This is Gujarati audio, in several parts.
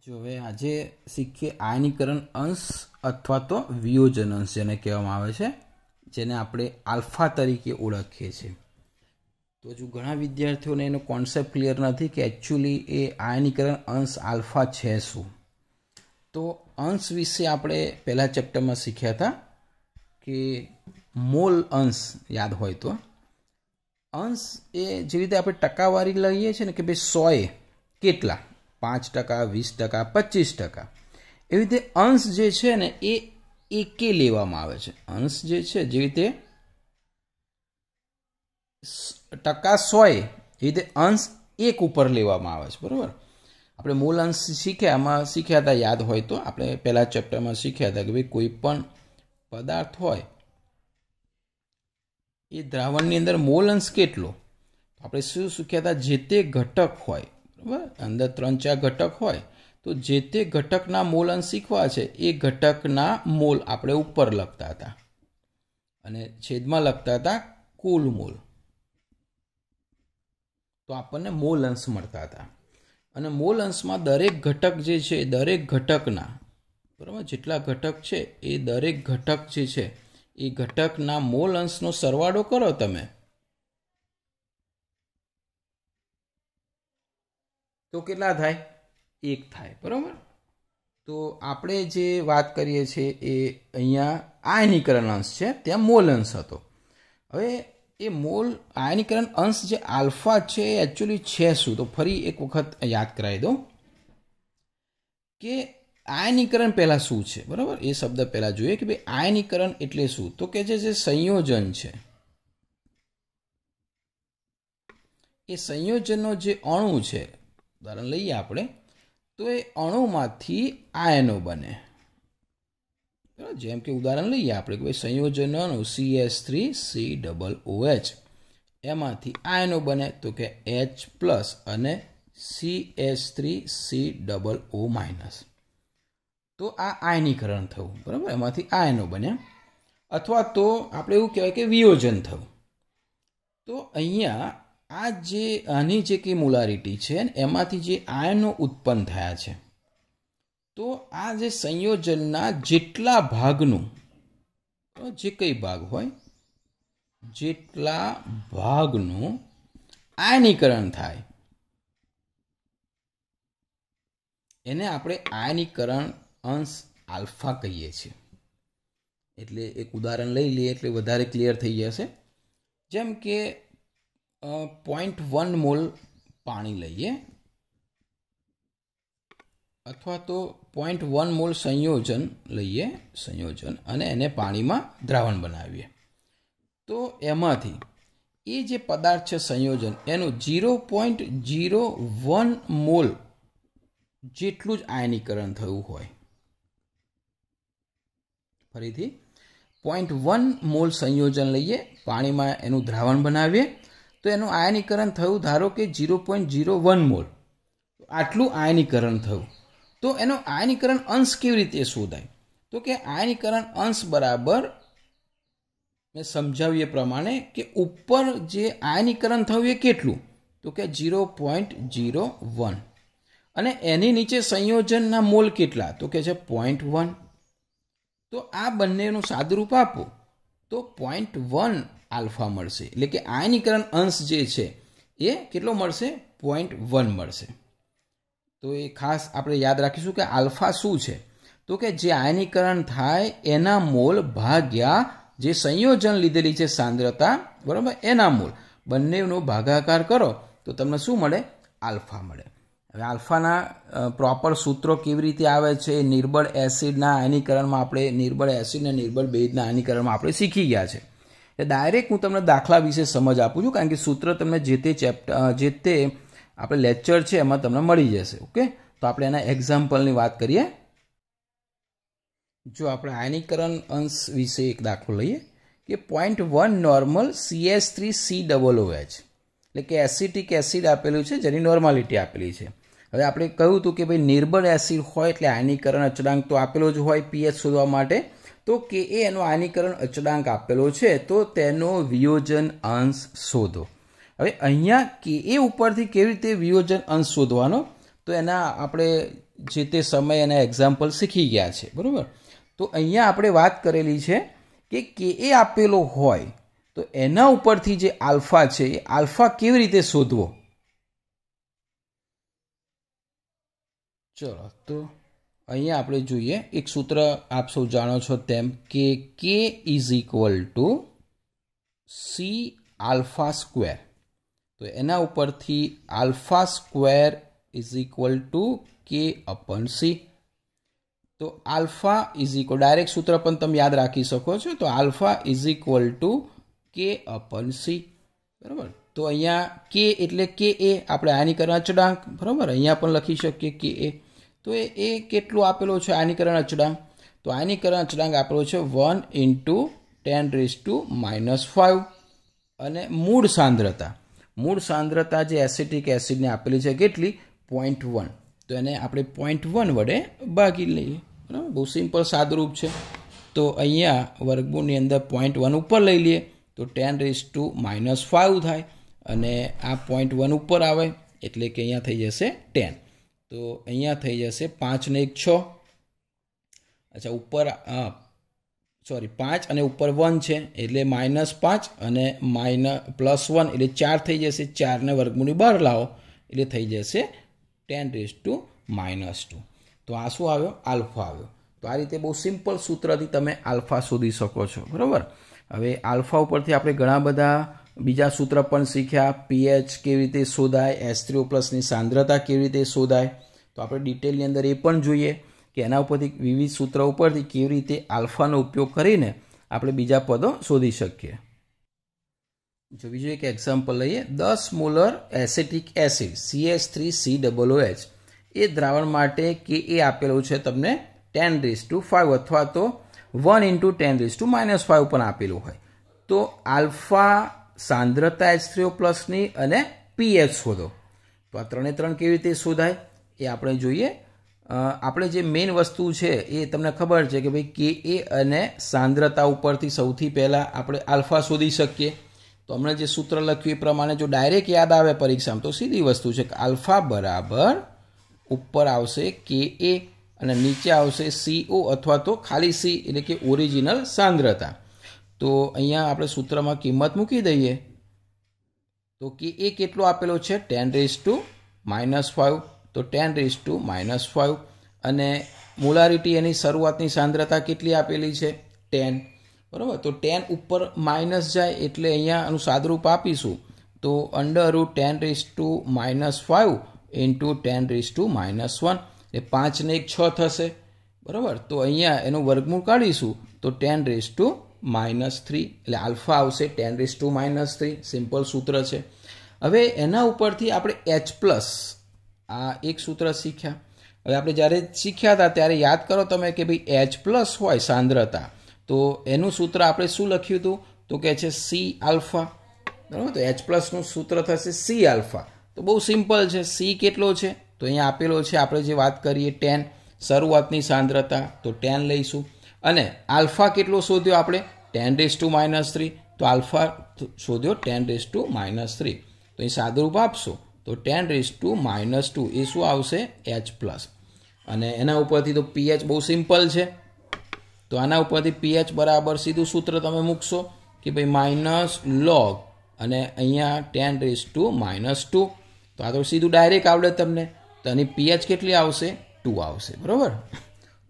जो હવે આજે શીખીએ આયનીકરણ અંશ અથવા તો વિયોજન અંશ જેને કહેવામાં આવે છે, જેને આપણે આલ્ફા તરીકે ઓળખીએ છીએ. તો જો ઘણા વિદ્યાર્થીઓને એનો કોન્સેપ્ટ ક્લિયર નથી કે એકચ્યુઅલી એ આયનીકરણ અંશ આલ્ફા છે શું. તો અંશ વિશે આપણે પહેલા ચેપ્ટરમાં શીખ્યા હતા કે મોલ અંશ યાદ હોય તો અંશ એ જે રીતે આપણે ટકાવારી લઈએ છીએ ને કે ભાઈ 100 કેટલા 5%, 20%, 25%, એવી રીતે અંશ જે છે ને એ એકે લેવામાં આવે છે. અંશ જે છે જેવી રીતે ટકા 100 એવી રીતે અંશ 1 ઉપર લેવામાં આવે છે. બરાબર. આપણે મૂળ અંશ શીખ્યા હતા, યાદ હોય તો આપણે પહેલા ચેપ્ટરમાં શીખ્યા હતા કે ભાઈ કોઈ પણ પદાર્થ હોય એ દ્રાવણની અંદર મોલ અંશ કેટલો, આપણે શું શીખ્યા હતા, જે તે ઘટક હોય, બરાબર, અંદર 3-4 ઘટક હોય તો જે તે ઘટકના મોલ અંશ શીખવા છે એ ઘટકના મોલ આપણે ઉપર લખતા હતા અને છેદમાં લખતા હતા કુલ મોલ. તો આપણને મોલ અંશ મળતા હતા અને મોલ અંશમાં દરેક ઘટક જે છે દરેક ઘટકના, બરાબર, જેટલા ઘટક છે એ દરેક ઘટક જે છે એ ઘટકના મોલ અંશનો સરવાળો કરો તમે તો કેટલા થાય? 1 થાય. બરાબર. તો આપણે જે વાત કરીએ છીએ એ અહીંયા આયનીકરણ અંશ છે, ત્યાં મોલ અંશ હતો. હવે એ મોલ આયનીકરણ અંશ જે આલ્ફા છે એ એકચ્યુઅલી છે શું? તો ફરી એક વખત યાદ કરાવી દઉં કે આયનીકરણ પહેલાં શું છે. બરાબર, એ શબ્દ પહેલાં જોઈએ કે ભાઈ આયનીકરણ એટલે શું. તો કે જે સંયોજન છે એ સંયોજનનો જે અણુ છે, ઉદાહરણ લઈએ આપણે તો એ અણુમાંથી આયનો બને. જેમ કે ઉદાહરણ લઈએ આપણે કે ભાઈ સંયોજન અણુ CH3COOH, એમાંથી આયનો બને તો કે H+ અને CH3COO-. તો આ આયનીકરણ થયું. બરાબર, એમાંથી આયનો બન્યા. અથવા તો આપણે એવું કહેવાય કે વિયોજન થયું. તો અહીંયા આ જે આની જે કે મોલારિટી છે એમાંથી જે આયનો ઉત્પન્ન થયા છે, તો આ જે સંયોજનના જેટલા ભાગનું, જે કઈ ભાગ હોય, જેટલા ભાગનું આયનીકરણ થાય એને આપણે આયનીકરણ અંશ આલ્ફા કહીએ છીએ. એટલે એક ઉદાહરણ લઈ લઈએ એટલે વધારે ક્લિયર થઈ જશે. જેમ કે 0.1 મોલ પાણી લઈએ અથવા તો 0.1 મોલ સંયોજન લઈએ, અને એને પાણીમાં દ્રાવણ બનાવીએ. તો એમાંથી એ જે પદાર્થ છે સંયોજન એનું 0.01 મોલ જેટલું જ આયનીકરણ થયું હોય. ફરીથી 0.1 મોલ સંયોજન લઈએ, પાણીમાં એનું દ્રાવણ બનાવીએ તો એનું આયનીકરણ થયું ધારો કે 0.01 મોલ. આટલું આયનીકરણ થયું. તો એનો આયનીકરણ અંશ કેવી રીતે શોધાય? તો કે આયનીકરણ અંશ બરાબર મેં સમજાવ્યું એ પ્રમાણે કે ઉપર જે આયનીકરણ થયું એ કેટલું, તો કે 0.01 અને એની નીચે સંયોજનના મોલ કેટલા, તો કે છે 0.1. તો આ બંનેનું સાદુરૂપ આપો તો 0.1 આલ્ફા મળશે. એટલે કે આયનીકરણ અંશ જે છે એ કેટલો મળશે? 0.1 મળશે. તો એ ખાસ આપણે યાદ રાખીશું કે આલ્ફા શું છે. તો કે જે આયનીકરણ થાય એના મોલ ભાગ્યા જે સંયોજન લીધેલી છે સાંદ્રતા, બરાબર, એના મોલ, બંનેનો ભાગાકાર કરો તો તમને શું મળે? આલ્ફા મળે. હવે આલ્ફાના પ્રોપર સૂત્રો કેવી રીતે આવે છે? નિર્બળ એસિડના આયનીકરણમાં આપણે નિર્બળ એસિડ અને નિર્બળ બેઝના આયનીકરણમાં આપણે શીખી ગયા છે. એટલે ડાયરેક્ટ હું તમને દાખલા વિશે સમજ આપું છું, કારણ કે સૂત્ર તમને જે તે આપણે લેક્ચર છે એમાં તમને મળી જશે. ઓકે, તો આપણે એના એક્ઝામ્પલની વાત કરીએ. જો આપણે આયનીકરણ અંશ વિશે એક દાખલો લઈએ કે 0.1 નોર્મલ CH3COOH, એટલે કે એસિટિક એસિડ આપેલું છે જેની નોર્માલિટી આપેલી છે. હવે આપણે કહ્યું હતું કે ભાઈ નિર્બળ એસિડ હોય એટલે આયનીકરણ અચળાંક તો આપેલો જ હોય pH શોધવા માટે. તો કે એનો આયનીકરણ અચળાંક આપેલો છે તો તેનો વિયોજન અંશ શોધો. હવે અહીંયા કે એ ઉપરથી કેવી રીતે વિયોજન અંશ શોધવાનો, તો એના આપણે જે તે સમય અને એક્ઝામ્પલ શીખી ગયા છે, બરાબર. તો અહીંયા આપણે વાત કરેલી છે કે કે એ આપેલો હોય તો એના ઉપરથી જે આલ્ફા છે એ આલ્ફા કેવી રીતે શોધવો. ચલો તો અહીંયા આપણે જોઈએ એક સૂત્ર આપ સૌ જાણો છો તેમ કે કે is equal to C alpha square. તો એના ઉપરથી alpha square is equal to કે અપન સી. તો આલ્ફા ઇઝ ઇક્વલ ડાયરેક્ટ સૂત્ર પણ તમે યાદ રાખી શકો છો. તો આલ્ફા ઇઝ ઇક્વલ ટુ કે અપન સી, બરાબર. તો અહીંયા કે એટલે કે એ આપણે આયનીકરણ અચળાંક, બરાબર, અહીંયા પણ લખી શકીએ કે એ. તો એ કેટલું આપેલો છે આયનીકરણ અચળાંક? તો આયનીકરણ અચળાંક આપેલો છે 1 × 10⁻⁵ અને મૂળ સાંદ્રતા જે એસિટિક એસિડને આપેલી છે કેટલી? 0.1. તો એને આપણે 0.1 વડે ભાગી લઈએ, બરાબર. બહુ સિમ્પલ સાદુરૂપ છે. તો અહીંયા વર્ગમૂળની અંદર 0.1 ઉપર લઈ લઈએ તો 10⁻⁵ થાય અને આ 0.1 ઉપર આવે એટલે કે અહીંયા થઈ જશે 10. તો અહીંયા થઈ જશે 5 ને 1 6. અચ્છા, ઉપર 5 અને ઉપર 1 છે એટલે -5 અને +1 એટલે 4 થઈ જશે. 4 ને વર્ગમૂળની બહાર લાવો એટલે થઈ જશે 10⁻². તો આ શું આવ્યો? આલ્ફા આવ્યો. તો આ રીતે બહુ સિમ્પલ સૂત્રથી તમે આલ્ફા શોધી શકો છો, બરાબર. હવે આલ્ફા ઉપરથી આપણે ઘણા બધા બીજા સૂત્ર પણ શીખ્યા. પીએચ કેવી રીતે શોધાય, H3O+ની સાંદ્રતા કેવી રીતે શોધાય. તો આપણે ડિટેલની અંદર એ પણ જોઈએ કે એના ઉપરથી વિવિધ સૂત્ર ઉપરથી કેવી રીતે આલ્ફાનો ઉપયોગ કરીને આપણે બીજા પદો શોધી શકીએ. જો બીજું એક એક્ઝામ્પલ લઈએ. 10 મોલર એસિટિક એસિડ CH3COOH એ દ્રાવણ માટે કે એ આપેલું છે તમને 10⁵ અથવા તો 1 × 10⁻⁵ પણ આપેલું હોય. તો આલ્ફા સાંદ્રતા H3O+ની અને પીએચ શોધો. તો આ ત્રણે ત્રણ કેવી રીતે શોધાય એ આપણે જોઈએ. આપણે જે મેઇન વસ્તુ છે એ તમને ખબર છે કે ભાઈ કે એ અને સાંદ્રતા ઉપરથી સૌથી પહેલાં આપણે આલ્ફા શોધી શકીએ. તો હમણાં જે સૂત્ર લખ્યું એ પ્રમાણે જો ડાયરેક્ટ યાદ આવે પરીક્ષામાં તો સીધી વસ્તુ છે કે આલ્ફા બરાબર ઉપર આવશે કે એ અને નીચે આવશે CO અથવા તો ખાલી સી એટલે કે ઓરિજિનલ સાંદ્રતા. તો અહીંયા આપણે સૂત્રમાં કિંમત મૂકી દઈએ તો કે એ કેટલો આપેલો છે? 10⁻⁵. તો 10⁻⁵ અને મોલારિટી એની શરૂઆતની સાંદ્રતા કેટલી આપેલી છે? 10, બરાબર. તો 10 ઉપર માઇનસ જાય એટલે અહીંયા આનું સાદરૂપ આપીશું તો √10⁻⁵ × 10⁻⁻1 એ 5 ને 1 6 થશે, બરાબર. તો અહીંયા એનું વર્ગમૂળ કાઢીશું તો 10⁻³ એટલે આલ્ફા આવશે 10⁻³ સિમ્પલ સૂત્ર છે. હવે એના ઉપરથી આપણે H+ આ એક સૂત્ર શીખ્યા. હવે આપણે જ્યારે શીખ્યા હતા ત્યારે યાદ કરો તમે કે ભાઈ H+ હોય સાંદ્રતા તો એનું સૂત્ર આપણે શું લખ્યું હતું? તો કે છે સી આલ્ફા, બરાબર. તો H+નું સૂત્ર થશે સી આલ્ફા. તો બહુ સિમ્પલ છે. સી કેટલો છે? તો અહીંયા આપેલો છે, આપણે જે વાત કરીએ 10 શરૂઆતની સાંદ્રતા તો 10 લઈશું અને આલ્ફા કેટલો શોધ્યો આપણે? 10⁻⁻3. તો આલ્ફા શોધ્યો 10⁻⁻3. તો અહીં સાદુરૂપ આપશો તો 10⁻² એ શું આવશે? H+. અને એના ઉપરથી તો પીએચ બહુ સિમ્પલ છે. તો આના ઉપરથી પીએચ બરાબર સીધું સૂત્ર તમે મૂકશો કે ભાઈ -log અને અહીંયા 10⁻². તો આ તો સીધું ડાયરેક્ટ આવડે તમને. તો આની પીએચ કેટલી આવશે? 2 આવશે, બરાબર.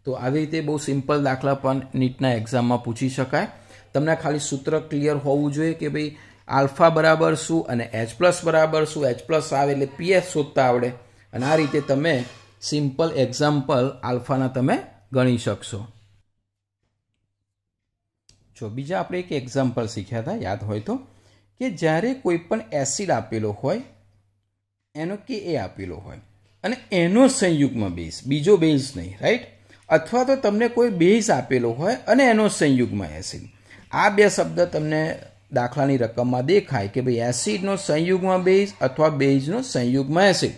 તો આવી રીતે બહુ સિમ્પલ દાખલા પણ નીટના એક્ઝામમાં પૂછી શકાય. તમને ખાલી સૂત્ર ક્લિયર હોવું જોઈએ કે ભાઈ આલ્ફા બરાબર શું અને H+ બરાબર શું. H+ આવે એટલે પીએચ શોધતા આવડે અને આ રીતે તમે સિમ્પલ એક્ઝામ્પલ આલ્ફાના તમે ગણી શકશો. જો બીજા આપણે એક એક્ઝામ્પલ શીખ્યા હતા યાદ હોય તો કે જ્યારે કોઈ પણ એસિડ આપેલો હોય એનો કે એ આપેલો હોય અને એનો સંયુગ્મ બેઝ, બીજો બેઝ નહીં, રાઈટ. અથવા તો તમને કોઈ બેઝ આપેલો હોય અને એનો સંયુગ્મ એસિડ. આ બે શબ્દ તમને દાખલાની રકમમાં દેખાય કે ભાઈ એસિડનો સંયુગ્મ બેઝ અથવા બેઝનો સંયુગ્મ એસિડ.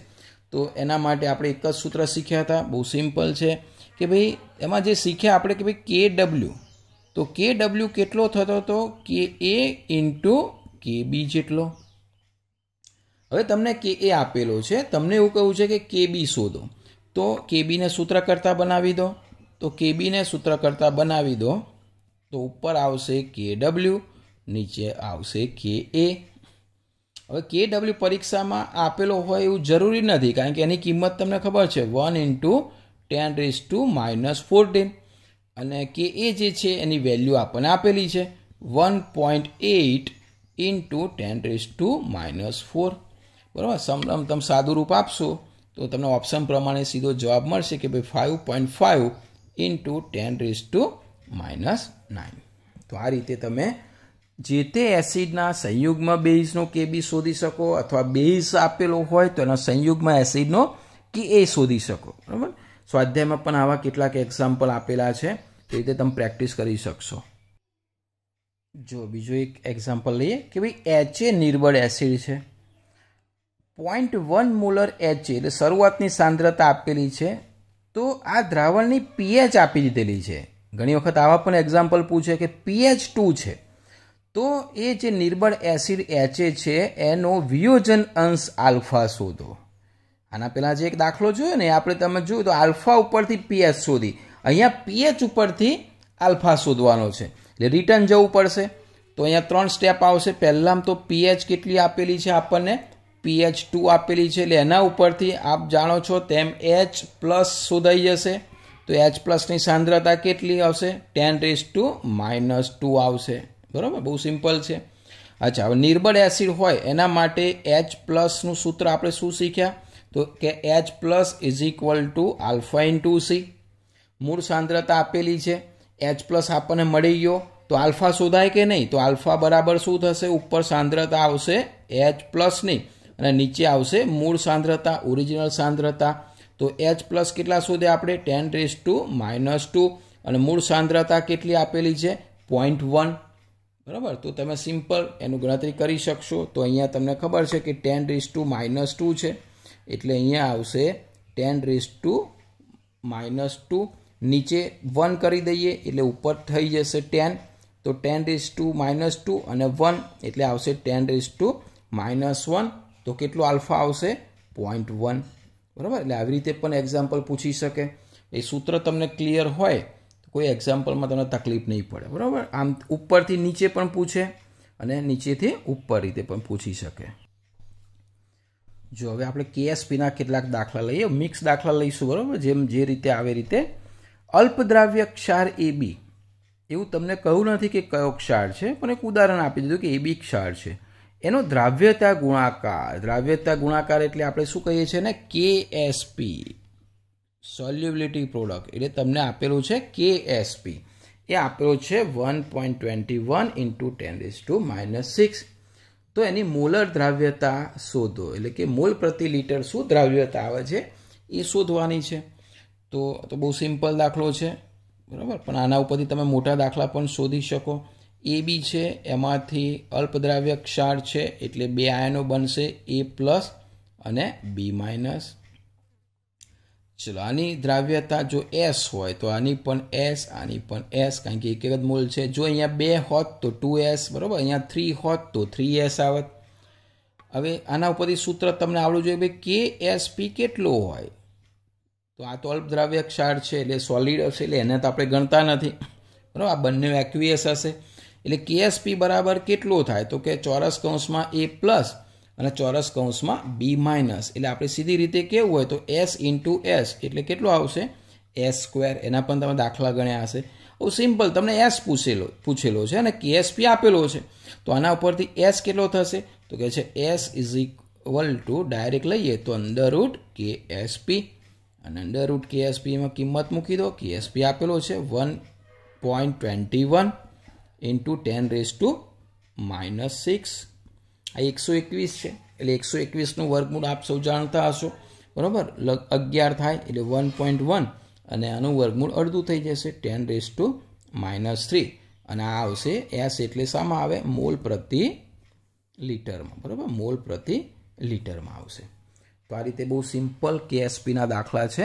તો એના માટે આપણે એક જ સૂત્ર શીખ્યા હતા, બહુ સિમ્પલ છે કે ભાઈ એમાં જે શીખ્યા આપણે કે ભાઈ KW. તો KW કેટલો થતો હતો? KA × KB જેટલો. હવે તમને KA આપેલો છે, તમને એવું કહ્યું છે કે KB શોધો. તો કેબીને સૂત્ર કરતા બનાવી દો. તો કેબીને સૂત્ર કરતા બનાવી દો તો ઉપર આવશે KW, નીચે આવશે KA. હવે KW પરીક્ષામાં આપેલો હોય એવું જરૂરી નથી, કારણ કે એની કિંમત તમને ખબર છે 1 × 10⁻14 અને KA જે છે એની વેલ્યુ આપણને આપેલી છે 1.8 × 10⁻4. બરાબર. સમરમ તમે સાદું રૂપ આપશો તો તમને ઓપ્શન પ્રમાણે સીધો જવાબ મળશે કે ભાઈ 5.5 × 10⁻9. તો આ રીતે તમે જે તે એસિડના સંયુગ્મ બેઝનો KB શોધી શકો, અથવા બેઝ આપેલો હોય તો એના સંયુગ્મ એસિડનો KA શોધી શકો. બરાબર. સ્વાધ્યાયમાં પણ આવા કેટલાક એક્ઝામ્પલ આપેલા છે, તે રીતે તમે પ્રેક્ટિસ કરી શકશો. જો બીજો એક એક્ઝામ્પલ લઈએ કે ભાઈ HA નિર્બળ એસિડ છે. 0.1 મોલર HA એટલે શરૂઆતની સાંદ્રતા આપેલી છે. તો આ દ્રાવણની pH આપી દીધેલી છે. ઘણી વખત આવા પણ એક્ઝામ્પલ પૂછે કે pH 2 છે. તો એ જે નિર્બળ એસિડ HA છે એનો વિયોજન અંશ આલ્ફા શોધો. આના પહેલાં જે એક દાખલો જોયો ને આપણે તમે જોયું તો આલ્ફા ઉપરથી pH શોધી, અહીંયા pH ઉપરથી આલ્ફા શોધવાનો છે. એટલે રિટર્ન જવું પડશે. તો અહીંયા 3 સ્ટેપ આવશે. પહેલાં તો pH કેટલી આપેલી છે આપણને, pH 2 આપેલી છે, એટલે એના ઉપરથી આપ જાણો છો તેમ H+ શોધાઈ જશે. તો H+ ની સાંદ્રતા કેટલી આવશે, 10⁻² આવશે. બરાબર, બહુ સિમ્પલ છે. અચ્છા, હવે નિર્બળ એસિડ હોય એના માટે H+ નું સૂત્ર આપણે શું શીખ્યા, તો કે H+ = આલ્ફા × C. મૂળ સાંદ્રતા આપેલી છે, H+ આપણને મળી ગયો, તો આલ્ફા શોધાય કે નહીં, તો આલ્ફા બરાબર શું થશે, ઉપર સાંદ્રતા આવશે H+ ની અને નીચે આવશે મૂળ સાંદ્રતા, ઓરિજિનલ સાંદ્રતા. તો H+ કેટલા શોધે આપણે, 10⁻², અને મૂળ સાંદ્રતા કેટલી આપેલી છે, 0.1. બરાબર. તો તમે સિમ્પલ એનું ગણતરી કરી શકશો. તો અહીંયા તમને ખબર છે કે 10⁻² છે, એટલે અહીંયા આવશે 10⁻². નીચે 1 કરી દઈએ એટલે ઉપર થઈ જશે 10. તો 10⁻² અને 1 એટલે આવશે 10⁻1. તો કેટલો આલ્ફા આવશે, 0.1. બરાબર. એટલે આવી રીતે પણ એક્ઝામ્પલ પૂછી શકે. એ સૂત્ર તમને ક્લિયર હોય તો કોઈ એક્ઝામ્પલમાં તમને તકલીફ નહીં પડે. બરાબર. આમ ઉપરથી નીચે પણ પૂછે અને નીચેથી ઉપર રીતે પણ પૂછી શકે. જો હવે આપણે KSPના કેટલાક દાખલા લઈએ, મિક્સ દાખલા લઈશું. બરાબર. જેમ જે રીતે આવે રીતે. અલ્પદ્રાવ્ય ક્ષાર AB, એવું તમને કહ્યું નથી કે કયો ક્ષાર છે, પણ એક ઉદાહરણ આપી દીધું કે AB ક્ષાર છે. એનો દ્રાવ્યતા ગુણાકાર એટલે આપણે શું કહીએ છીએ ને, KSP, સોલ્યુબિલિટી પ્રોડક્ટ. એટલે તમને આપેલું છે KSP, એ આપેલો છે 1.21 × 10⁻6. તો એની મોલર દ્રાવ્યતા શોધો, એટલે કે મોલ પ્રતિ લિટર શું દ્રાવ્યતા આવે છે એ શોધવાની છે. તો બહુ સિમ્પલ દાખલો છે. બરાબર. પણ આના ઉપરથી તમે મોટા દાખલા પણ શોધી શકો. AB છે, એમાંથી અલ્પદ્રાવ્ય ક્ષાર છે, એટલે 2 આયનો બનશે, A+ અને B-. ચલો, આની દ્રાવ્યતા જો S હોય તો આની પણ S, આની પણ S, કારણ કે એક જ મોલ છે. જો અહીંયા 2 હોત તો 2S, બરાબર. અહીંયા 3 હોત તો 3S આવત. હવે આના ઉપરથી સૂત્ર તમને આવડવું જોઈએ ભાઈ, KSP કેટલો હોય. તો આ તો અલ્પદ્રાવ્ય ક્ષાર છે એટલે સોલિડ હશે, એટલે એને તો આપણે ગણતા નથી. બરાબર. આ બંને એક્વિયસ હશે, એટલે KSP બરાબર કેટલો થાય, તો કે ચોરસ કૌંસમાં A+ અને ચોરસ કૌંસમાં B-. એટલે આપણે સીધી રીતે કેવું હોય તો S × S એટલે કેટલો આવશે, S². એના પણ તમે દાખલા ગણ્યા હશે. બહુ સિમ્પલ, તમને S પૂછેલો છે અને KSP આપેલો છે. તો આના ઉપરથી S કેટલો થશે, તો કે છે S = ડાયરેક્ટ લઈએ તો √KSP, અને √KSP માં કિંમત મૂકી દો. KSP આપેલો છે 1.21 × 10⁻6. આ 121 છે, એટલે 121નું વર્ગમૂળ આપ સૌ જાણતા હશો. બરાબર. 11 થાય એટલે 1.1 અને આનું વર્ગમૂળ અડધું થઈ જશે, 10⁻3. અને આ આવશે S એટલે શામાં આવે, મોલ પ્રતિ લિટરમાં. બરાબર. મોલ પ્રતિ લિટરમાં આવશે. તો આ રીતે બહુ સિમ્પલ KSPના દાખલા છે.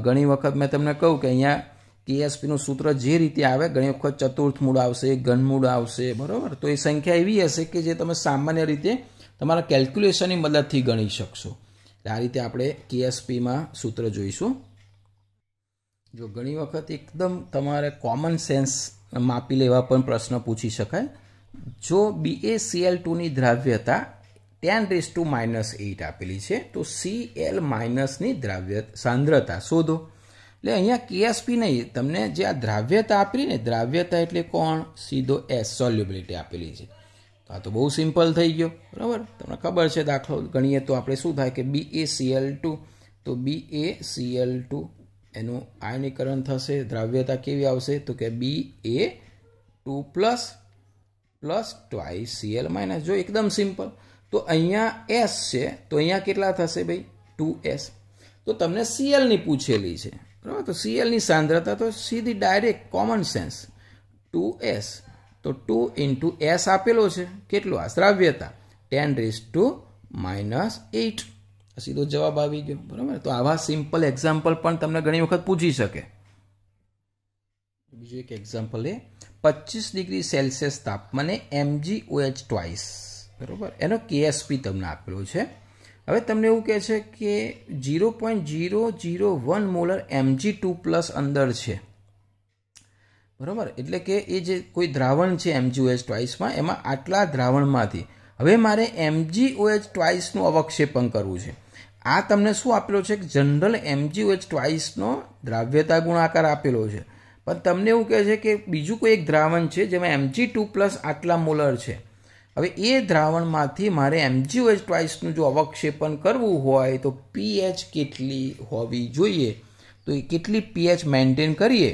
ઘણી વખત મેં તમને કહું કે અહીંયા KSPનું સૂત્ર જે રીતે આવે, ઘણી વખત ચતુર્થ મૂળ આવશે, ઘનમૂળ આવશે. બરાબર. તો એ સંખ્યા એવી હશે કે જે તમે સામાન્ય રીતે તમારા કેલ્ક્યુલેશનની મદદથી ગણી શકશો. આ રીતે આપણે કેએસપીમાં સૂત્ર જોઈશું. જો ઘણી વખત એકદમ તમારે કોમન સેન્સ માપી લેવા પણ પ્રશ્ન પૂછી શકાય. જો BaCl2ની દ્રાવ્યતા 10⁻⁻8 આપેલી છે તો Cl- ની સાંદ્રતા શોધો. એટલે અહીંયા કેએસપી નહીં, તમને જે આ દ્રાવ્યતા આપેલી ને, દ્રાવ્યતા એટલે કોણ? સીધો S, સોલ્યુબિલિટી આપેલી છે. તો આ તો બહુ સિમ્પલ થઈ ગયો, બરાબર. તમને ખબર છે દાખલો ગણીએ તો આપણે શું થાય કે BaCl2, તો BaCl2 એનું આયનીકરણ થશે, દ્રાવ્યતા કેવી આવશે તો કે Ba2 plus twice Cl minus. જો એકદમ સિમ્પલ. તો અહીંયા S છે તો અહીંયા કેટલા થશે ભાઈ? 2S. તો તમને Clની પૂછેલી છે, બરાબર. તો Clની સાંદ્રતા તો સીધી ડાયરેક્ટ કોમન સેન્સ 2S. તો 2 × S આપેલો છે, કેટલો? આ દ્રાવ્યતા 10⁻⁸. સીધો જવાબ આવી ગયો, બરાબર. તો આવા સિમ્પલ એક્ઝામ્પલ પણ તમને ઘણી વખત પૂછી શકે. બીજું એક એક્ઝામ્પલ એ 25 ડિગ્રી સેલ્સિયસ તાપમાને MgOH ટ્વાઇસ, બરાબર, એનો કેએસપી તમને આપેલો છે. હવે તમને એવું કહે છે કે 0.001 મોલર Mg2+ અંદર છે, બરાબર. એટલે કે એ જે કોઈ દ્રાવણ છે MgOH ટ્વાઇસમાં, એમાં આટલા દ્રાવણમાંથી હવે મારે MgOH ટ્વાઇસનું અવક્ષેપણ કરવું છે. આ તમને શું આપેલો છે? જનરલ MgOH ટ્વાઇસનો દ્રાવ્યતા ગુણાકાર આપેલો છે. પણ તમને એવું કહે છે કે બીજું કોઈ એક દ્રાવણ છે જેમાં Mg2+ આટલા મોલર છે. હવે એ દ્રાવણમાંથી મારે MgOH ટ્વાઇસનું જો અવક્ષેપણ કરવું હોય તો pH કેટલી હોવી જોઈએ? તો એ કેટલી pH મેન્ટેન કરીએ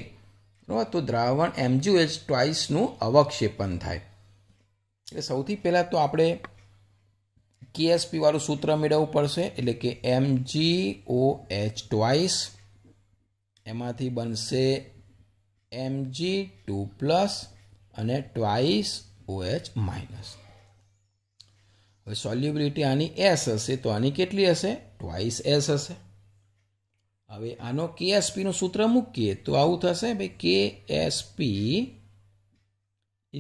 તો દ્રાવણ MgOH ટ્વાઇસનું અવક્ષેપણ થાય. એટલે સૌથી પહેલાં તો આપણે કેએસપી વાળું સૂત્ર મેળવવું પડશે. એટલે કે MgOH ટ્વાઇસ એમાંથી બનશે Mg2+ અને ટ્વાઇસ OH માઇનસ. હવે સોલ્યુબિલિટી આની S હશે તો આની કેટલી હશે? ટ્વાઇસ S હશે. હવે આનો કેએસપીનું સૂત્ર મૂકીએ તો આવું થશે ભાઈ, કેએસપી =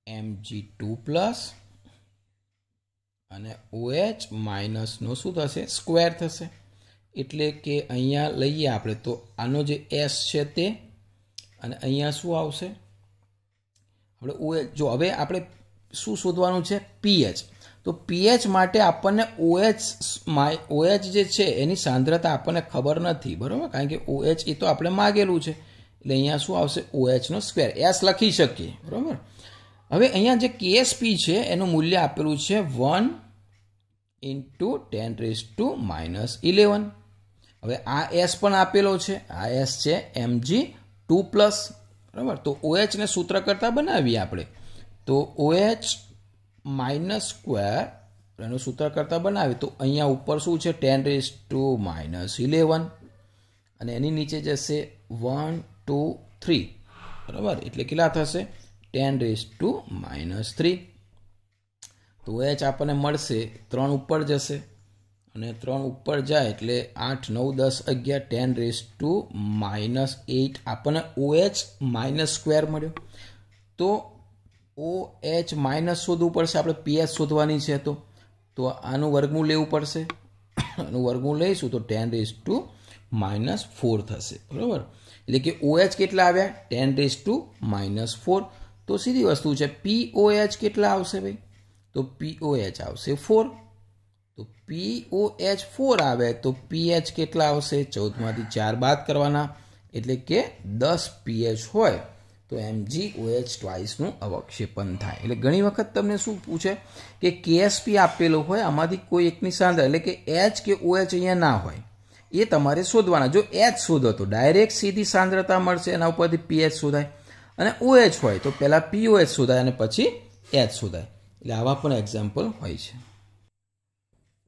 Mg2+ અને OH માઇનસનો શું થશે? સ્ક્વેર થશે. એટલે કે અહીંયા લઈએ આપણે તો આનો જે S છે તે, અને અહીંયા શું આવશે? આપણે OH. જો હવે આપણે શું શોધવાનું છે? pH. તો pH માટે આપણને OH જે છે એની સાંદ્રતા આપણને ખબર નથી, બરાબર. કારણ કે OH એ તો આપણે માગેલું છે. એટલે અહીંયા શું આવશે? OH નો સ્ક્વેર. S લખી શકીએ, બરાબર. હવે અહીંયા જે કેએસપી છે એનું મૂલ્ય આપેલું છે 1 × 10⁻⁻11. હવે આ S પણ આપેલો છે, આ S છે Mg2+, બરાબર. તો OH ને સૂત્ર કરતાં બનાવીએ આપણે. તો OH -સ્ક્વેર એનું સૂત્ર કરતાં બનાવીએ તો અહીંયા ઉપર શું છે? 10⁻⁻11 અને એની નીચે જશે 1 2 3, બરાબર. એટલે કેટલા થશે? 10⁻⁻3. તો OH આપણને મળશે 3 ઉપર જશે અને 3 ઉપર જાય એટલે 8 9 10 11 10⁻⁸ આપણને OH -સ્ક્વેર મળ્યો. તો OH માઇનસ શોધવું પડશે આપણે, pH શોધવાની છે તો આનું વર્ગમૂળ લેવું પડશે. આનું વર્ગમૂળ લઈશું તો 10⁻⁻4 થશે, બરાબર. એટલે કે OH કેટલા આવ્યા? 10⁻⁻4. તો સીધી વસ્તુ છે, POH કેટલા આવશે ભાઈ? તો POH આવશે 4. તો POH 4 આવે તો pH કેટલા આવશે? 14માંથી 4 બાદ કરવાના, એટલે કે 10 pH હોય તો MgOH ટ્વાઇસનું અવક્ષેપણ થાય. એટલે ઘણી વખત તમને શું પૂછે કે કેએસપી આપેલો હોય, આમાંથી કોઈ એકની સાંદ્રતા, એટલે કે H કે OH અહીંયા ના હોય, એ તમારે શોધવાના. જો H શોધો તો ડાયરેક્ટ સીધી સાંદ્રતા મળશે, એના ઉપરથી pH શોધાય. અને OH હોય તો પહેલાં POH શોધાય અને પછી H શોધાય. એટલે આવા પણ એક્ઝામ્પલ હોય છે.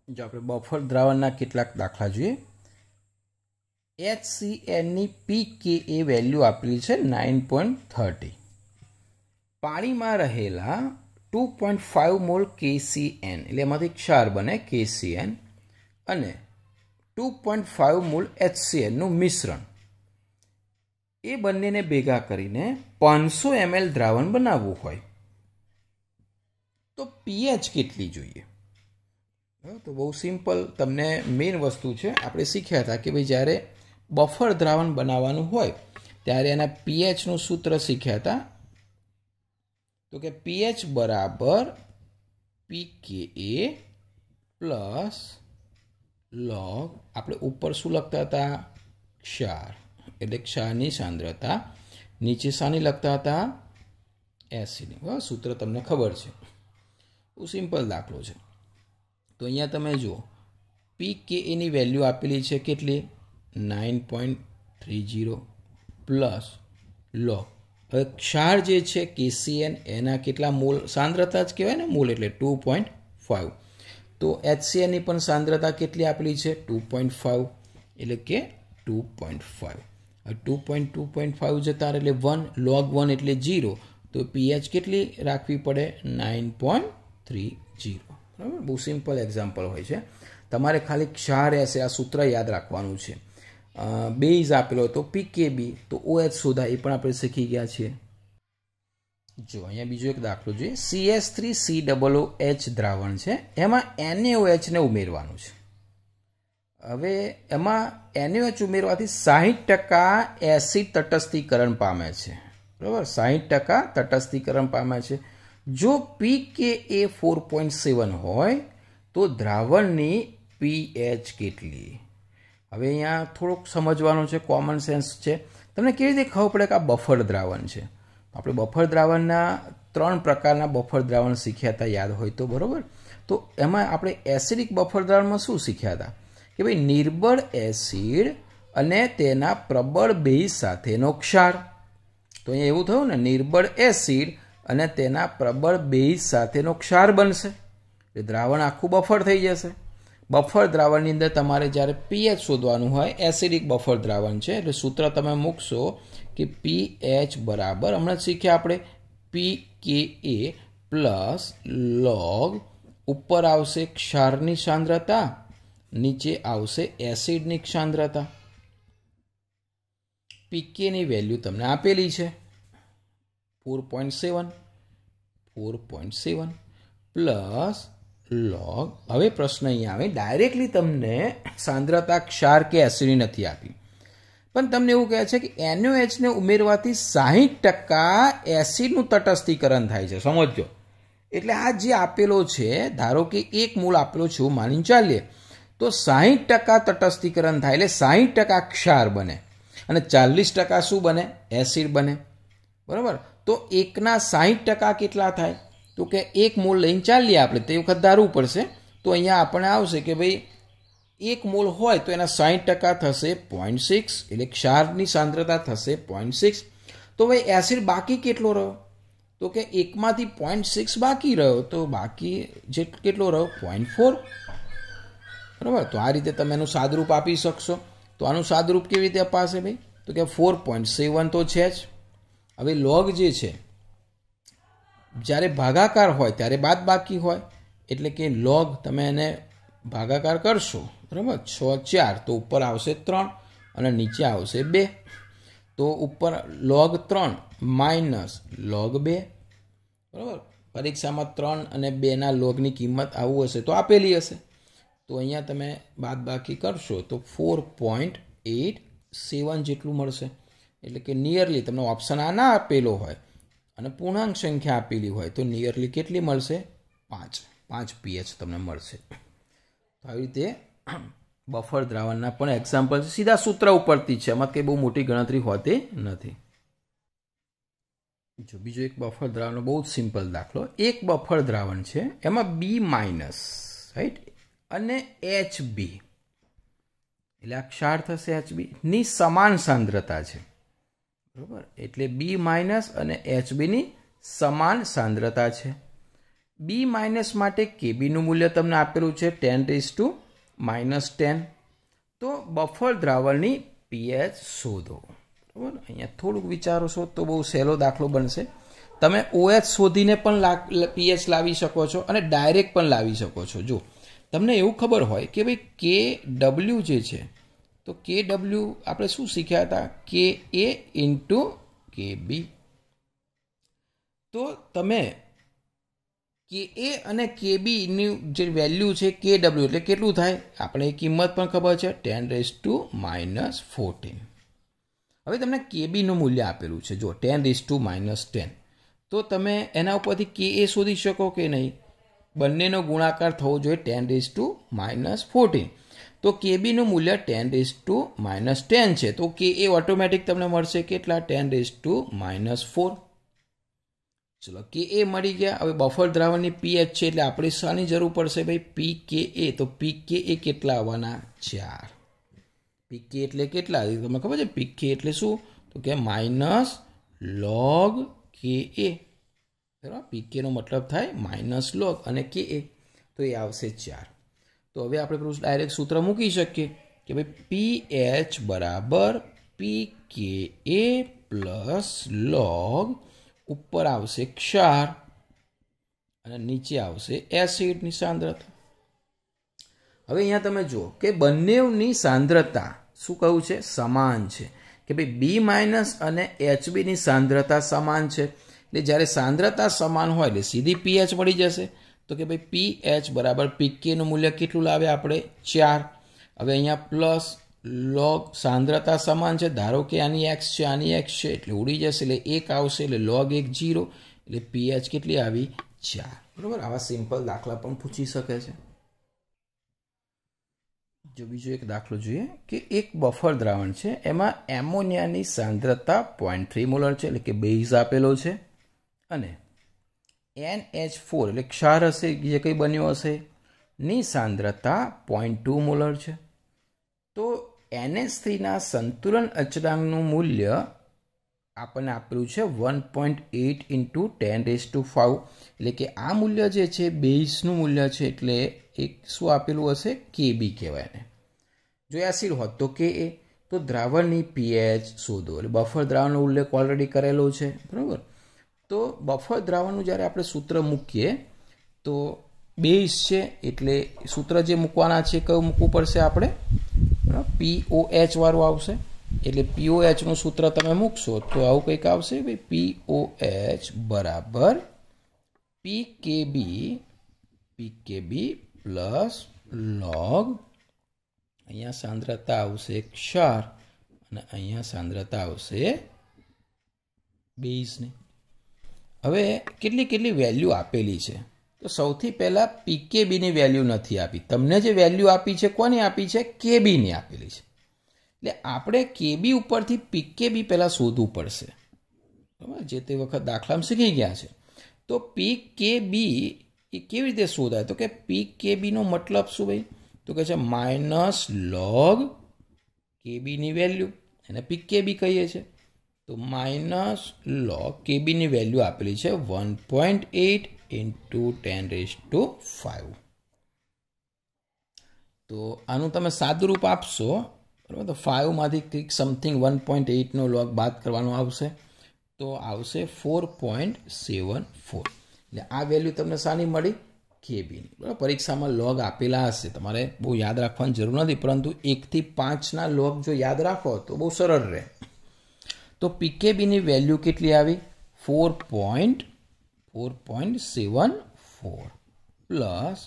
જો આપણે બફર દ્રાવણના કેટલાક દાખલા જોઈએ. HCnની pKa વેલ્યુ આપેલી છે 9.30. પાણીમાં રહેલા 2.5 મોલ KCN, એટલે એમાંથી ક્ષાર બને KCN, અને 2.5 મોલ HCnનું મિશ્રણ, એ બંનેને ભેગા કરીને 500 ml દ્રાવણ બનાવવું હોય તો pH કેટલી જોઈએ? તો બહુ સિમ્પલ તમને મેઇન વસ્તુ છે આપણે શીખ્યા હતા કે ભાઈ જ્યારે બફર દ્રાવણ બનાવવાનું હોય ત્યારે એના પીએચનું સૂત્ર શીખ્યા હતા. તો કે પીએચ બરાબર PKA પ્લસ લોગ આપણે ઉપર શું લખતા હતા ક્ષાર એટલે ક્ષારની સાંદ્રતા નીચે શાની લખતા હતા એસિડની. બરાબર સૂત્ર તમને ખબર છે. બહુ સિમ્પલ દાખલો છે. તો અહીંયા તમે જુઓ PKAની વેલ્યુ આપેલી છે કેટલી 9.30 પ્લસ લોગ. હવે ક્ષાર જે છે KCN એના કેટલા મોલ સાંદ્રતા જ કહેવાય ને મોલ એટલે 2.5. તો HCNની પણ સાંદ્રતા કેટલી આપેલી છે 2.5 એટલે કે 2.5. 2.5 જતા એટલે 1 log 1 એટલે 0 તો pH કેટલી રાખવી પડે 9.30. બરાબર બહુ સિમ્પલ એક્ઝામ્પલ હોય છે. તમારે ખાલી ક્ષાર હશે આ સૂત્ર યાદ રાખવાનું છે. બેઝ આપેલો હતો PKB તો OH શોધા એ પણ આપણે શીખી ગયા છીએ. જો અહીંયા બીજો એક દાખલો જોઈએ CH3COOH દ્રાવણ છે એમાં NaOH ને ઉમેરવાનું છે. હવે એમાં NaOH ઉમેરવાથી 60% એસિડ તટસ્થીકરણ પામે છે. બરાબર 60% તટસ્થીકરણ પામે છે. જો PKA 4.7 હોય તો દ્રાવણની pH કેટલી. હવે અહીંયા થોડુંક સમજવાનું છે કોમન સેન્સ છે. તમને કેવી રીતે ખબર પડે કે આ બફર દ્રાવણ છે. આપણે બફર દ્રાવણના 3 પ્રકારના બફર દ્રાવણ શીખ્યા હતા યાદ હોય તો બરાબર. તો એમાં આપણે એસિડિક બફર દ્રાવણમાં શું શીખ્યા હતા કે ભાઈ નિર્બળ એસિડ અને તેના પ્રબળ બેઝ સાથેનો ક્ષાર. તો અહીંયા એવું થયું ને નિર્બળ એસિડ અને તેના પ્રબળ બેઝ સાથેનો ક્ષાર બનશે એટલે દ્રાવણ આખું બફર થઈ જશે. બફર દ્રાવણની અંદર તમારે જ્યારે pH શોધવાનું હોય એસિડિક બફર દ્રાવણ છે એટલે સૂત્ર તમે મૂકશો કે pH બરાબર હમણાં શીખ્યા આપણે PKA પ્લસ લોગ ઉપર આવશે ક્ષારની સાંદ્રતા નીચે આવશે એસિડની સાંદ્રતા. PKની વેલ્યુ તમને આપેલી છે 4.7 પ્લસ લોગ. હવે પ્રશ્ન અહીંયા આવે ડાયરેક્ટલી તમને સાંદ્રતા ક્ષાર કે એસિડની નથી આપી પણ તમને એવું કહે છે કે NaOH ને ઉમેરવાથી 60% એસિડનું તટસ્થીકરણ થાય છે. સમજો એટલે આ જે આપેલો છે ધારો કે 1 મોલ આપેલો છે એવું માનીને ચાલીએ તો 60% તટસ્થીકરણ થાય એટલે 60% ક્ષાર બને અને 40% શું બને એસિડ બને. બરાબર તો 1ના 60% કેટલા થાય તો કે 1 મોલ લઈને ચાલીએ આપણે તે વખત ધારવું પડશે. તો અહીંયા આપણે આવશે કે ભાઈ 1 મોલ હોય તો એના 60% થશે 0.6 એટલે ક્ષારની સાંદ્રતા થશે 0.6. તો ભાઈ એસિડ બાકી કેટલો રહ્યો તો કે 1માંથી 0.6 બાકી રહ્યો તો બાકી જે કેટલો રહ્યો 0.4. બરાબર તો આ રીતે તમે એનું સાદરૂપ આપી શકશો. તો આનું સાદરૂપ કેવી રીતે અપાશે ભાઈ તો કે 4.7 તો છે જ. હવે લોગ જે છે જ્યારે ભાગાકાર હોય ત્યારે બાદ બાકી હોય એટલે કે લોગ તમે એને ભાગાકાર કરશો બરાબર 6 4 તો ઉપર આવશે 3 અને નીચે આવશે 2. તો ઉપર log 3 માઇનસ log 2. બરાબર પરીક્ષામાં 3 અને 2ના લોગની કિંમત આવું હશે તો આપેલી હશે. તો અહીંયા તમે બાદ બાકી કરશો તો 4.87 જેટલું મળશે. એટલે કે નિયરલી તમને ઓપ્શન આ ના આપેલો હોય અને પૂર્ણાંક સંખ્યા આપેલી હોય તો નિયરલી કેટલી મળશે 5 pH તમને મળશે. તો આવી રીતે બફર દ્રાવણના પણ એક્ઝામ્પલ છે સીધા સૂત્ર ઉપરથી છે એમાં કંઈ બહુ મોટી ગણતરી હોતી નથી. જો બીજો એક બફર દ્રાવણનો બહુ જ સિમ્પલ દાખલો. એક બફર દ્રાવણ છે એમાં B- રાઈટ અને HB એટલે આ ક્ષાર થશે HB ની સમાન સાંદ્રતા છે. બરાબર એટલે B- અને HBની સમાન સાંદ્રતા છે. B- માટે Kbનું મૂલ્ય તમને આપેલું છે 10⁻⁻10. તો બફર દ્રાવણની pH શોધો. બરાબર અહીંયા થોડુંક વિચારશો તો બહુ સહેલો દાખલો બનશે. તમે OH શોધીને પણ pH લાવી શકો છો અને ડાયરેક્ટ પણ લાવી શકો છો. જો તમને એવું ખબર હોય કે ભાઈ KW જે છે તો KW આપણે શું શીખ્યા હતા KA × KB. તો તમે કે એ અને કે બીની જે વેલ્યુ છે કે ડબલ્યુ એટલે કેટલું થાય આપણે એ કિંમત પણ ખબર છે 10⁻14. હવે તમને કે બીનું મૂલ્ય આપેલું છે જો 10⁻10 તો તમે એના ઉપરથી કે એ શોધી શકો કે નહીં. બંનેનો ગુણાકાર થવો જોઈએ 10⁻14. તો કે બીનું મૂલ્ય 10⁻10 છે તો કે એ ઓટોમેટિક તમને મળશે કેટલા 10⁻4. ચલો કે એ મળી ગયા. હવે બફર દ્રાવણની પીએચ છે એટલે આપણે શાની જરૂર પડશે ભાઈ પી કે એ. તો પી કે એ કેટલા આવવાના 4. પી કે એટલે કેટલા તમને ખબર છે પી કે એટલે શું તો કે -log કે એ. બરાબર પી કે નો મતલબ થાય -log અને કે એ તો એ આવશે 4. તો હવે આપણે ડાયરેક્ટ સૂત્ર મૂકી શકીએ કે ભાઈ પીએચ બરાબર પી કે એ પ્લસ log ઉપર આવશે ક્ષાર અને નીચે આવશે એસિડની સાંદ્રતા. હવે અહીંયા તમે જુઓ કે બંનેની સાંદ્રતા શું કહ્યું છે સમાન છે કે ભાઈ બી માઇનસ અને એચબીની સાંદ્રતા સમાન છે. એટલે જ્યારે સાંદ્રતા સમાન હોય એટલે સીધી પીએચ મળી જશે. તો કે ભાઈ પીએચ બરાબર પીકેનું મૂલ્ય કેટલું લાવે આપણે 4. હવે અહીંયા પ્લસ log સાંદ્રતા સમાન છે ધારો કે આની એક્સ છે આની એક્સ છે એટલે ઉડી જશે એટલે 1 આવશે એટલે log 1 0 એટલે પીએચ કેટલી આવી 4. બરાબર આવા સિમ્પલ દાખલા પણ પૂછી શકે છે. જો બીજો એક દાખલો જોઈએ કે એક બફર દ્રાવણ છે એમાં એમોનિયાની સાંદ્રતા 0.3 મોલર છે એટલે કે બેઝ આપેલો છે અને NH4 એટલે ક્ષાર હશે જે કંઈ બન્યો હશે ની સાંદ્રતા 0.2 મોલર છે. તો NH3ના સંતુલન અચળાંકનું મૂલ્ય આપણને આપેલું છે 1.8 × 10⁵ એટલે કે આ મૂલ્ય જે છે બેઝનું મૂલ્ય છે એટલે એક શું આપેલું હશે કેબી કહેવાય ને. જો એસિડ હોત તો કે એ. તો દ્રાવણની પીએચ શોધો એટલે બફર દ્રાવણનો ઉલ્લેખ ઓલરેડી કરેલો છે બરાબર. તો બફર દ્રાવણનું જ્યારે આપણે સૂત્ર મૂકીએ તો બેઝ છે એટલે સૂત્ર જે મૂકવાના છે કયું મૂકવું પડશે આપણે POH વાળું આવશે. એટલે POH નું સૂત્ર તમે મૂકશો તો આવું કંઈક આવશે ભાઈ POH બરાબર PKB પ્લસ log અહીંયા સાંદ્રતા આવશે ક્ષાર અને અહીંયા સાંદ્રતા આવશે બેઝની. હવે કેટલી વેલ્યુ આપેલી છે તો સૌથી પહેલાં પીકેબીની વેલ્યુ નથી આપી. તમને જે વેલ્યુ આપી છે કોની આપી છે કેબીની આપેલી છે. એટલે આપણે કેબી ઉપરથી પીકેબી પહેલાં શોધવું પડશે. બરાબર જે તે વખત દાખલામાં શીખી ગયા છે. તો પીકેબી એ કેવી રીતે શોધાય તો કે પીકેબીનો મતલબ શું ભાઈ તો કે છે -log કેબીની વેલ્યુ એને પીકેબી કહીએ છીએ. તો -log કેબીની વેલ્યુ આપેલી છે 1.8 × 10⁵. તો આનું તમે સાદુરૂપ આપશો બરાબર તો 5માંથી કંઈક સમથિંગ 1.8નો log બાદ કરવાનો આવશે તો આવશે 4.74. એટલે આ વેલ્યુ તમને શાની મળી કેબીની. બરાબર પરીક્ષામાં log આપેલા હશે તમારે બહુ યાદ રાખવાની જરૂર નથી પરંતુ 1 થી 5ના log જો યાદ રાખો તો બહુ સરળ રહે. તો પીકેબીની વેલ્યુ કેટલી આવી 4.74 પ્લસ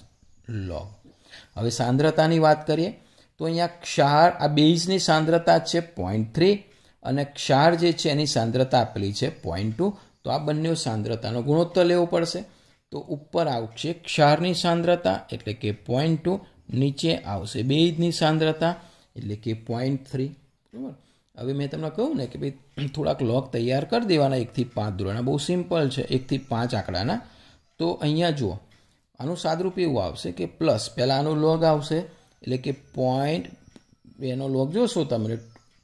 log. હવે સાંદ્રતાની વાત કરીએ તો અહીંયા ક્ષાર આ બેઝની સાંદ્રતા છે 0.3 અને ક્ષાર જે છે એની સાંદ્રતા આપેલી છે 0.2. તો આ બંને સાંદ્રતાનો ગુણોત્તર લેવો પડશે. તો ઉપર આવશે ક્ષારની સાંદ્રતા એટલે કે 0.2 નીચે આવશે બેઝની સાંદ્રતા એટલે કે 0.3. બરાબર હવે મેં તમને કહું ને કે ભાઈ થોડાક log તૈયાર કરી દેવાના 1 થી 5 ધોરણના બહુ સિમ્પલ છે 1 થી 5 આંકડાના. તો અહીંયા જુઓ આનું સાદરૂપ એવું આવશે કે પ્લસ પહેલાં આનું log આવશે એટલે કે એનો log જોશો તમે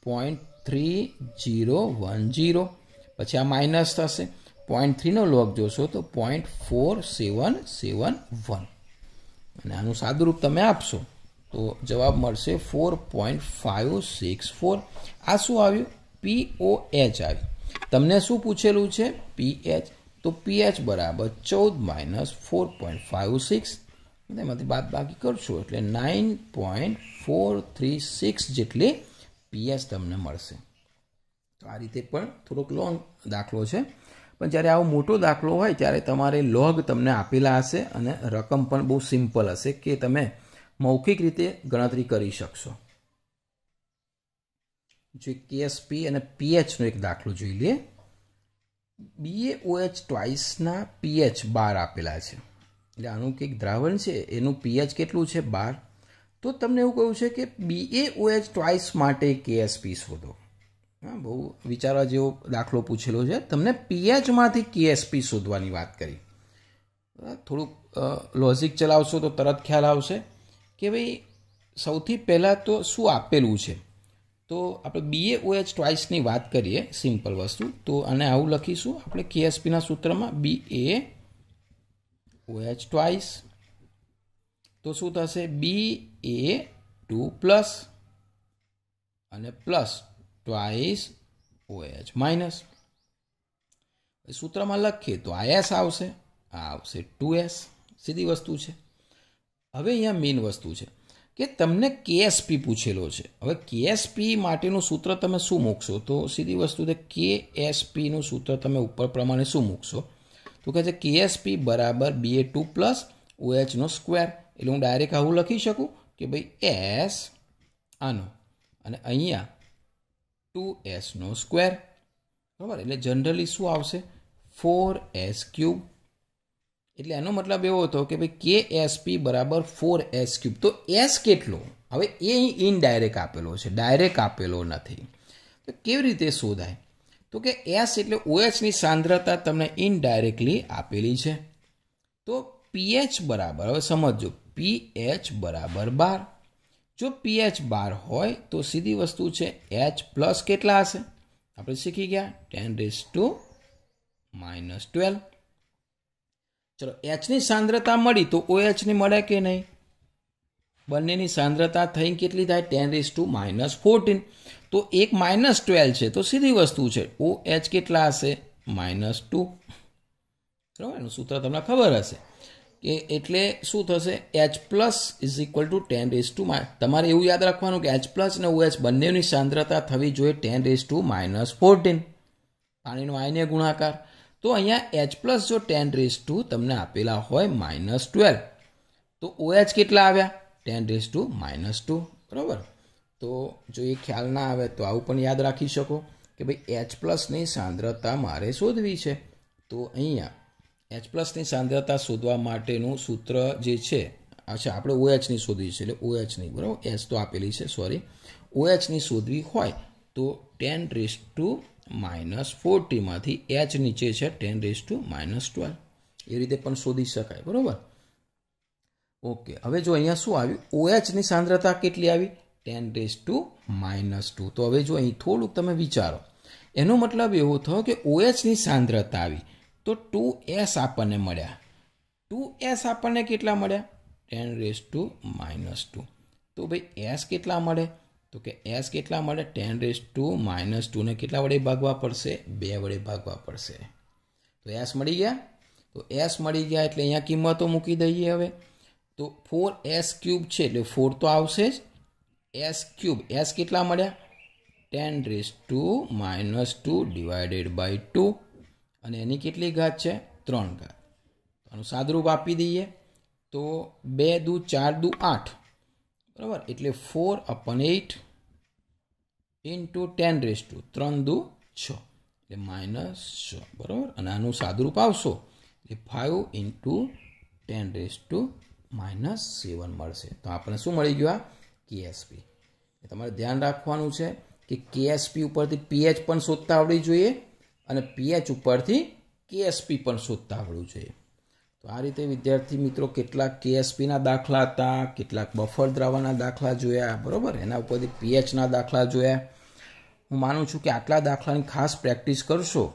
0.3010 પછી આ માઇનસ થશે 0.3નો log જોશો તો 0.4771 અને આનું સાદુરૂપ તમે આપશો તો જવાબ મળશે 4.564. આ શું આવ્યું POH આવ્યું. તમને શું પૂછેલું છે પીએચ તો પીએચ બરાબર 14 - 4.56 એમાંથી બાદ બાકી કરશો એટલે 9.436 જેટલી પીએચ તમને મળશે. તો આ રીતે પણ થોડોક લોંગ દાખલો છે પણ જ્યારે આવો મોટો દાખલો હોય ત્યારે તમારે લોગ તમને આપેલા હશે અને રકમ પણ બહુ સિમ્પલ હશે કે તમે મૌખિક રીતે ગણતરી કરી શકશો. જો કેએસપી અને પીએચનો એક દાખલો જોઈ લઈએ. BaOH ટ્વાઇસના પીએચ 12 આપેલા છે. એટલે આનું કંઈક દ્રાવણ છે એનું પીએચ કેટલું છે 12. તો તમને એવું કહ્યું છે કે BaOH ટ્વાઇસ માટે કેએસપી શોધો. હા, બહુ વિચારવા જેવો દાખલો પૂછેલો છે. તમને પીએચમાંથી કેએસપી શોધવાની વાત કરી. થોડુંક લોજિક ચલાવશો તો તરત ખ્યાલ આવશે કે ભાઈ સૌથી પહેલાં તો શું આપેલું છે. તો આપણે BaOH ટ્વાઇસની વાત કરીએ, સિમ્પલ વસ્તુ. તો આને આવું લખીશું આપણે કેએસપીના સૂત્રમાં BaOH ટ્વાઇસ. તો શું થશે Ba2 પ્લસ અને પ્લસ ટ્વાઇસ OH માઇનસ. સૂત્રમાં લખીએ તો આ S આવશે, આ આવશે 2S. સીધી વસ્તુ છે. હવે અહીંયા મેઇન વસ્તુ છે કે તમને કેએસપી પૂછેલો છે. હવે કેએસપી માટેનું સૂત્ર તમે શું મૂકશો? તો સીધી વસ્તુ છે કેએસપીનું સૂત્ર તમે ઉપર પ્રમાણે શું મૂકશો? તો કહે છે કેએસપી બરાબર Ba2 પ્લસ OHનો સ્ક્વેર. એટલે હું ડાયરેક્ટ આવું લખી શકું કે ભાઈ S આનો અને અહીંયા 2Sનો સ્ક્વેર. બરાબર. એટલે જનરલી શું આવશે 4S ક્યુબ. એટલે એનો મતલબ એવો હતો કે ભાઈ કેએસપી બરાબર 4S ક્યુબ. તો S કેટલો? હવે એ ઇનડાયરેક્ટ આપેલો છે, ડાયરેક્ટ આપેલો નથી. તો કેવી રીતે શોધાય? તો કે S એટલે OHની સાંદ્રતા તમને ઇનડાયરેક્ટલી આપેલી છે. તો પીએચ બરાબર, હવે સમજો, પીએચ બરાબર 12. જો પીએચ 12 હોય તો સીધી વસ્તુ છે H પ્લસ કેટલા હશે? આપણે શીખી ગયા 10⁻12. ચલો, Hની સાંદ્રતા મળી તો OHની મળે કે નહીં? બંનેની સાંદ્રતા થઈ કેટલી થાય? 10⁻14. તો એક -12 છે તો સીધી વસ્તુ છે OH કેટલા હશે? -2. બરાબર. એનું સૂત્ર તમને ખબર હશે કે એટલે શું થશે? H plus is equal to 10⁻. તમારે એવું યાદ રાખવાનું કે H પ્લસ અને OH બંનેની સાંદ્રતા થવી જોઈએ 10⁻14. પાણીનો આયનીય ગુણાકાર. તો અહીંયા H પ્લસ જો 10⁻, તમને આપેલા હોય -12, તો OH કેટલા આવ્યા? 10⁻². બરાબર. તો જો એ ખ્યાલ ના આવે તો આવું પણ યાદ રાખી શકો કે ભાઈ H પ્લસની સાંદ્રતા મારે શોધવી છે. તો અહીંયા H પ્લસની સાંદ્રતા શોધવા માટેનું સૂત્ર જે છે, અચ્છા આપણે OHની શોધવી છે એટલે OHની, બરાબર, S તો આપેલી છે, સોરી, OHની શોધવી હોય તો 10⁻14 માંથી H નીચે છે 10⁻12. એ રીતે પણ શોધી શકાય. બરાબર. ઓકે. હવે જો અહીંયા શું આવ્યું? OHની સાંદ્રતા કેટલી આવી? 10⁻². તો હવે જો અહીં થોડુંક તમે વિચારો, એનો મતલબ એવો થયો કે OHની સાંદ્રતા આવી તો 2S આપણને મળ્યા. 2S આપણને કેટલા મળ્યા? 10⁻². તો ભાઈ S કેટલા મળે? તો કે S કેટલા મળે? 10⁻². ને કેટલા વડે ભાગવા પડશે? 2 વડે ભાગવા પડશે. તો S મળી ગયા. તો S મળી ગયા એટલે અહીંયા કિંમતો મૂકી દઈએ. હવે તો 4S ક્યુબ છે એટલે 4 તો આવશે જ. S ક્યુબ, S કેટલા મળ્યા? 10⁻² ડિવાઇડેડ બાય 2. અને એની કેટલી ઘાત છે? 3 ઘાત. આનું સાદરૂપ આપી દઈએ તો 2 દુ 4 દુ 8. બરાબર. એટલે 4/8 ઇન્ટુ 10⁻, 3 દુ 6 એટલે -6. બરાબર. અને આનું સાદરૂપ આવશો એટલે 5 ઇન્ટુ 10⁻⁻7 મળશે. તો આપણે શું મળી ગયું? આ કેએસપી. તમારે ધ્યાન રાખવાનું છે કે કેએસપી ઉપરથી પીએચ પણ શોધતા આવડવી જોઈએ અને પીએચ ઉપરથી કેએસપી પણ શોધતા આવડવું જોઈએ. તો આ રીતે વિદ્યાર્થી મિત્રો કેટલાક કેએસપીના દાખલા હતા, કેટલાક બફર દ્રાવણના દાખલા જોયા. બરાબર. એના ઉપરથી પીએચના દાખલા જોયા. હું માનું છું કે આટલા દાખલાની ખાસ પ્રેક્ટિસ કરશો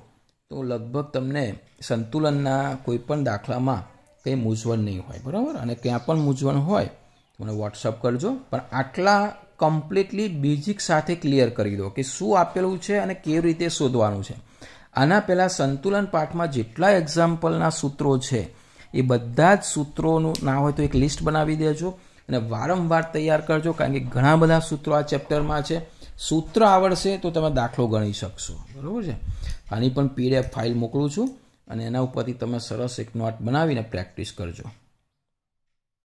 તો લગભગ તમને સંતુલનના કોઈ પણ દાખલામાં કંઈ મૂંઝવણ નહીં હોય. બરાબર. અને ક્યાં પણ મૂંઝવણ હોય તો મને વોટ્સઅપ કરજો. પણ આટલા કમ્પ્લીટલી બેઝિક સાથે ક્લિયર કરી દો કે શું આપેલું છે અને કેવી રીતે શોધવાનું છે. આના પહેલાં સંતુલન પાઠમાં જેટલા એક્ઝામ્પલના સૂત્રો છે એ બધા જ સૂત્રોનું ના હોય તો એક લિસ્ટ બનાવી દેજો અને વારંવાર તૈયાર કરજો, કારણ કે ઘણા બધા સૂત્રો આ ચેપ્ટરમાં છે. સૂત્ર આવડશે તો તમે દાખલો ગણી શકશો, બરાબર છે. આની પણ PDF ફાઇલ મોકલું છું અને એના ઉપરથી તમે સરસ એક નોટ બનાવીને પ્રેક્ટિસ કરજો.